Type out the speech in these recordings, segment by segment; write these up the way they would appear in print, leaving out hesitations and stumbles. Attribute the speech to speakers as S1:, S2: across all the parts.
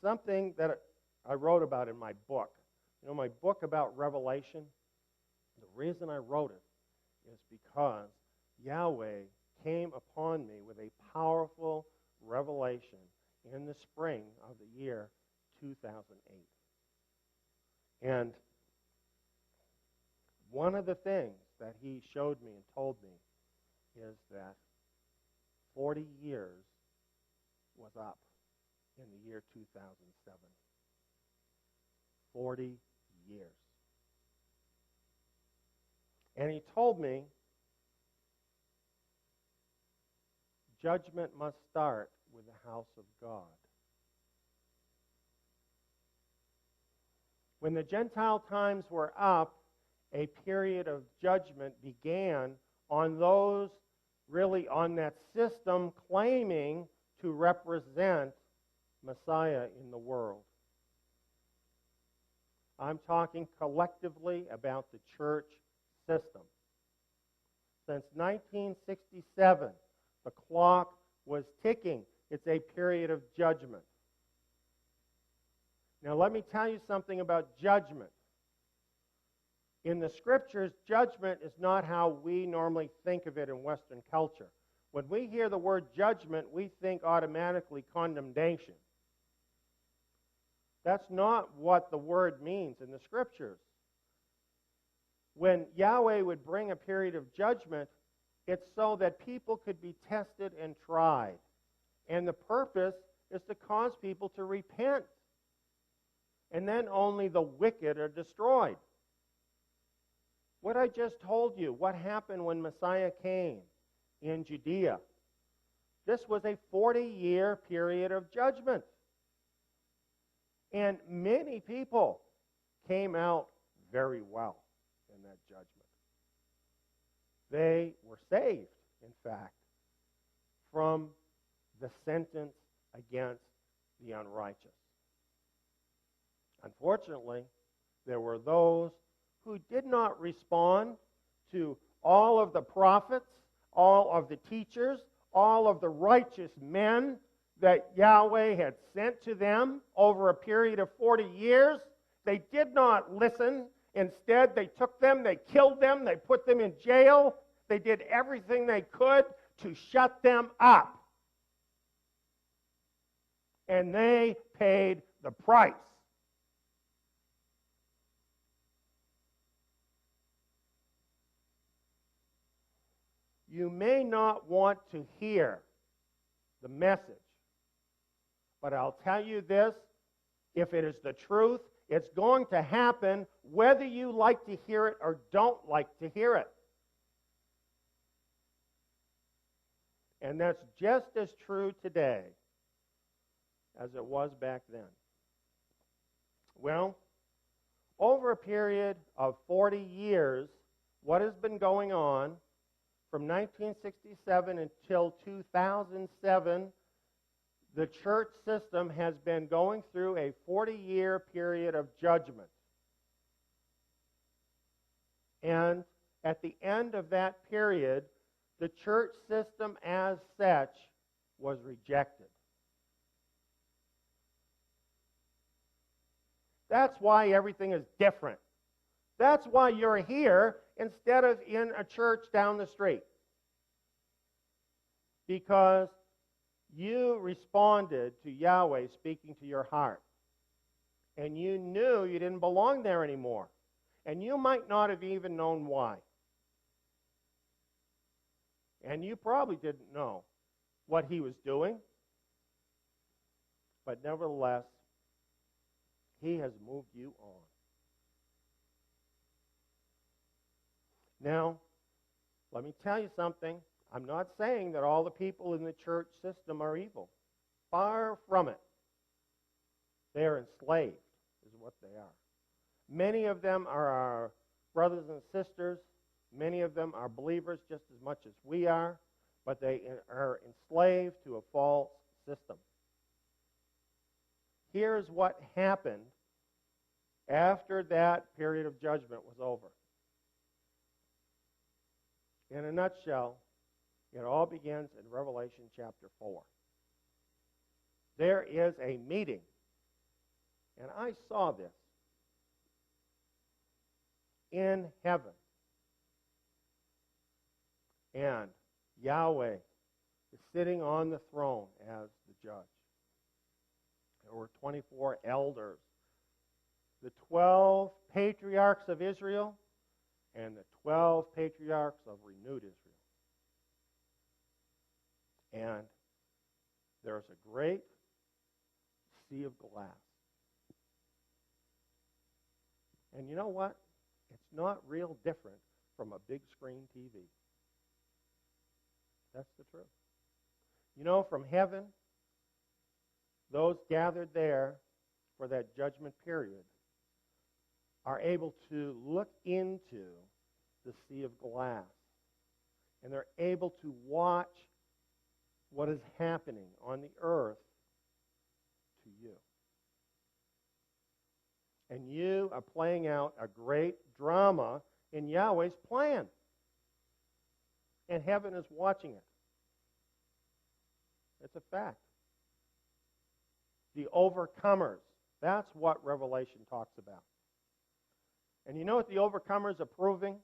S1: something that I wrote about in my book. You know, my book about Revelation, the reason I wrote it is because Yahweh came upon me with a powerful revelation in the spring of the year 2008. And one of the things that he showed me and told me is that 40 years was up in the year 2007. 40 years. And he told me judgment must start with the house of God. When the Gentile times were up, a period of judgment began on those really on that system claiming to represent Messiah in the world. I'm talking collectively about the church system. Since 1967, the clock was ticking. It's a period of judgment. Now, let me tell you something about judgment. In the Scriptures, judgment is not how we normally think of it in Western culture. When we hear the word judgment, we think automatically condemnation. That's not what the word means in the Scriptures. When Yahweh would bring a period of judgment, it's so that people could be tested and tried. And the purpose is to cause people to repent. And then only the wicked are destroyed. What I just told you, what happened when Messiah came in Judea, this was a 40-year period of judgment. And many people came out very well in that judgment. They were saved, in fact, from the sentence against the unrighteous. Unfortunately, there were those who did not respond to all of the prophets, all of the teachers, all of the righteous men that Yahweh had sent to them over a period of 40 years. They did not listen. Instead, they took them, they killed them, they put them in jail. They did everything they could to shut them up. And they paid the price. You may not want to hear the message, but I'll tell you this, if it is the truth, it's going to happen whether you like to hear it or don't like to hear it. And that's just as true today as it was back then. Well, over a period of 40 years, what has been going on from 1967 until 2007, the church system has been going through a 40-year period of judgment. And at the end of that period, the church system as such was rejected. That's why everything is different. That's why you're here instead of in a church down the street. Because you responded to Yahweh speaking to your heart. And you knew you didn't belong there anymore. And you might not have even known why. And you probably didn't know what he was doing. But nevertheless, he has moved you on. Now, let me tell you something. I'm not saying that all the people in the church system are evil. Far from it. They are enslaved, is what they are. Many of them are our brothers and sisters. Many of them are believers just as much as we are, but they are enslaved to a false system. Here's what happened after that period of judgment was over. In a nutshell, it all begins in Revelation chapter 4. There is a meeting And I saw this in heaven. And Yahweh is sitting on the throne as the judge. There were 24 elders, the 12 patriarchs of Israel, and the 12 patriarchs of renewed Israel. And there's a great sea of glass. And you know what? It's not real different from a big screen TV. That's the truth. You know, from heaven, those gathered there for that judgment period are able to look into the sea of glass. And they're able to watch what is happening on the earth to you. And you are playing out a great drama in Yahweh's plan. And heaven is watching it. It's a fact. The overcomers. That's what Revelation talks about. And you know what the overcomers are proving?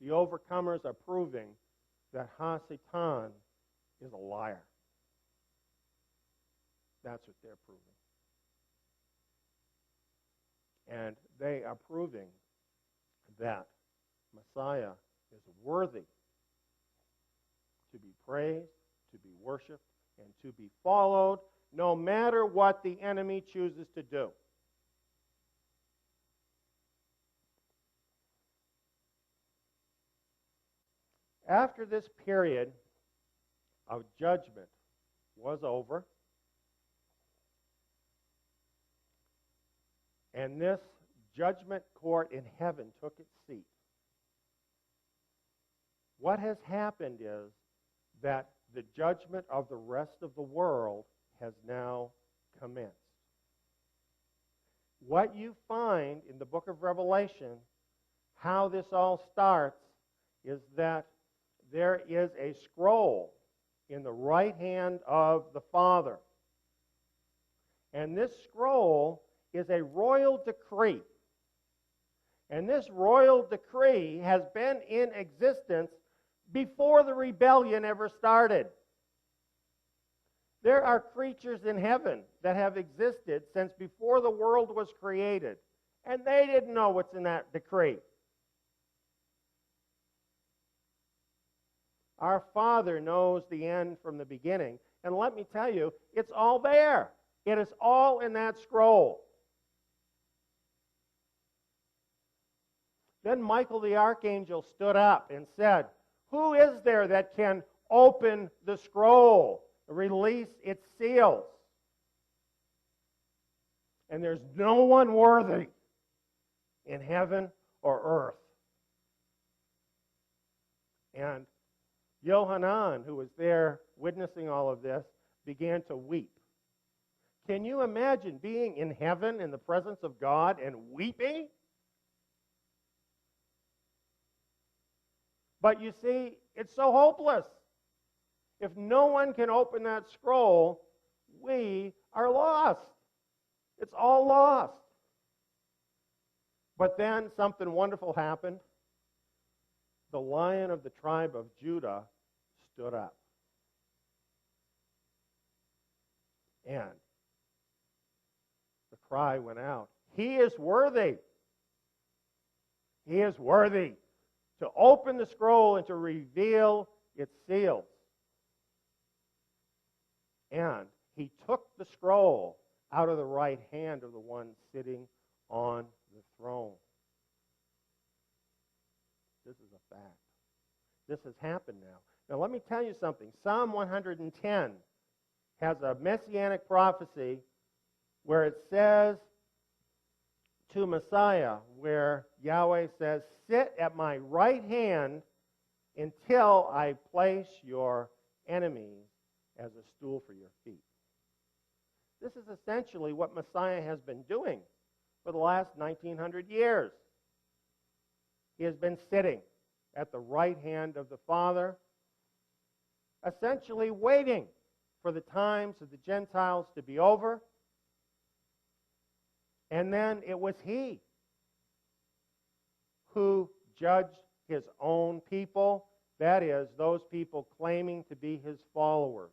S1: The overcomers are proving that Ha-Satan is a liar. That's what they're proving. And they are proving that Messiah is worthy to be praised, to be worshiped, and to be followed, no matter what the enemy chooses to do. After this period of judgment was over, and this judgment court in heaven took its seat, what has happened is that the judgment of the rest of the world has now commenced. What you find in the book of Revelation, how this all starts, is that there is a scroll in the right hand of the Father. And this scroll is a royal decree. And this royal decree has been in existence before the rebellion ever started. There are creatures in heaven that have existed since before the world was created, and they didn't know what's in that decree. Our Father knows the end from the beginning, and let me tell you, it's all there. It is all in that scroll. Then Michael the archangel stood up and said, "Who is there that can open the scroll, release its seals?" And there's no one worthy in heaven or earth. And Yohanan, who was there witnessing all of this, began to weep. Can you imagine being in heaven in the presence of God and weeping? But you see, it's so hopeless. If no one can open that scroll, we are lost. It's all lost. But then something wonderful happened. The Lion of the tribe of Judah stood up. And the cry went out, "He is worthy. He is worthy to open the scroll and to reveal its seals." And he took the scroll out of the right hand of the one sitting on the throne. This is a fact. This has happened now. Now let me tell you something. Psalm 110 has a messianic prophecy where it says to Messiah, where Yahweh says, "Sit at my right hand until I place your enemies as a stool for your feet." This is essentially what Messiah has been doing for the last 1900 years. He has been sitting at the right hand of the Father, essentially waiting for the times of the Gentiles to be over And then it was he who judged his own people, that is, those people claiming to be his followers,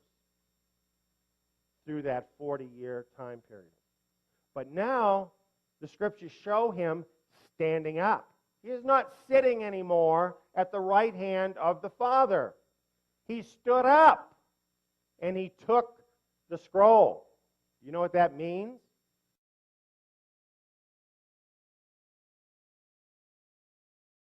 S1: through that 40-year time period. But now, the scriptures show him standing up. He is not sitting anymore at the right hand of the Father. He stood up and he took the scroll. You know what that means?